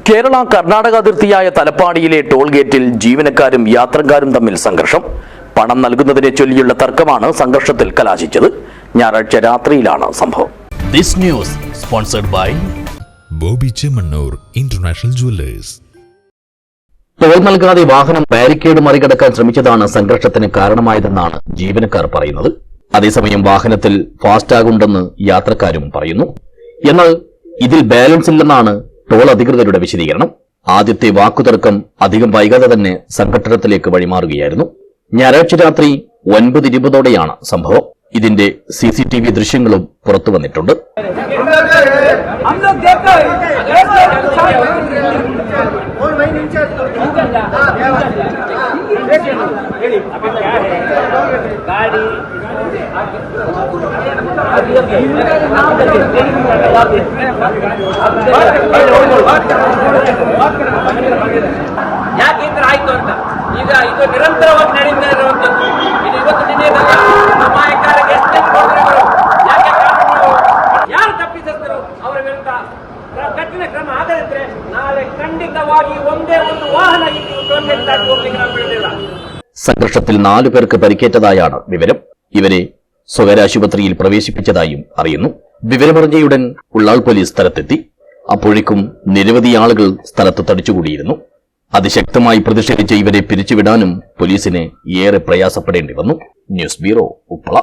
കേരള കർണാടക അതിർത്തിയായ തലപ്പാടിയിലെ ടോൾ ഗേറ്റിൽ ജീവനക്കാരും യാത്രക്കാരും തമ്മിൽ സംഘർഷം. പണം നൽകുന്നതിനെ ചൊല്ലിയുള്ള തർക്കമാണ് സംഘർഷത്തിൽ കലാശിച്ചത്. ഞായറാഴ്ച രാത്രിയിലാണ് സംഭവം. This news sponsored by Boby Chemmanur international jewellers. Toll നൽകാതെ വാഹനം ബാരിക്കേഡ് മറികടക്കാൻ ശ്രമിച്ചതാണ് സംഘർഷത്തിന് കാരണമായതെന്നാണ് ജീവനക്കാർ പറയുന്നത്. അതേസമയം വാഹനത്തിൽ ഫാസ്ടാഗ് ഉണ്ടെന്ന് യാത്രക്കാരും പറയുന്നു. എന്നാൽ ഇതിൽ ബാലൻസ് ഇല്ലെന്നാണ് ടോൾ അധികൃതരുടെ വിശദീകരണം. ആദ്യത്തെ വാക്കുതർക്കം അധികം വൈകാതെ തന്നെ സംഘട്ടനത്തിലേക്ക് വഴിമാറുകയായിരുന്നു. ഞായറാഴ്ച രാത്രി 9:20 സംഭവം. ഇതിന്റെ CCTV ദൃശ്യങ്ങളും പുറത്തു വന്നിട്ടുണ്ട്. ಯಾಕೆ ಆಯ್ತು ಅಂತ ಈಗ ಇದು ನಿರಂತರವಾಗಿ ನಡೀತಾ ಇರುವಂತದ್ದು. ಇದು ಇವತ್ತು ದಿನದಲ್ಲ. ಅಮಾಯಕರಿಗೆ ಎಷ್ಟೇ ತೊಂದರೆಗಳು, ಯಾಕೆ ಕಾನೂನು ಯಾರು ತಪ್ಪಿಸಿದ್ರು ಅವರ ವಿರುದ್ಧ ಕಠಿಣ ಕ್ರಮ ಆಗದಿದ್ರೆ ನಾಳೆ ಖಂಡಿತವಾಗಿ ಒಂದೇ ಒಂದು ವಾಹನ ಹೋಗ್ಲಿಕ್ಕೆ ನಾವು ಬಿಡುವುದಿಲ್ಲ. സംഘർഷത്തിൽ 4 പേർക്ക് പരിക്കേറ്റതായാണ് വിവരം. ഇവരെ സ്വകാര്യ ആശുപത്രിയിൽ പ്രവേശിപ്പിച്ചതായും അറിയുന്നു. വിവരമറിഞ്ഞയുടൻ ഉള്ളാൾ പോലീസ് സ്ഥലത്തെത്തി. അപ്പോഴേക്കും നിരവധി ആളുകൾ സ്ഥലത്ത് തടിച്ചുകൂടിയിരുന്നു. അതിശക്തമായി പ്രതിഷേധിച്ച ഇവരെ പിരിച്ചുവിടാനും പോലീസിനെ ഏറെ പ്രയാസപ്പെടേണ്ടി വന്നു. News bureau, Uppala.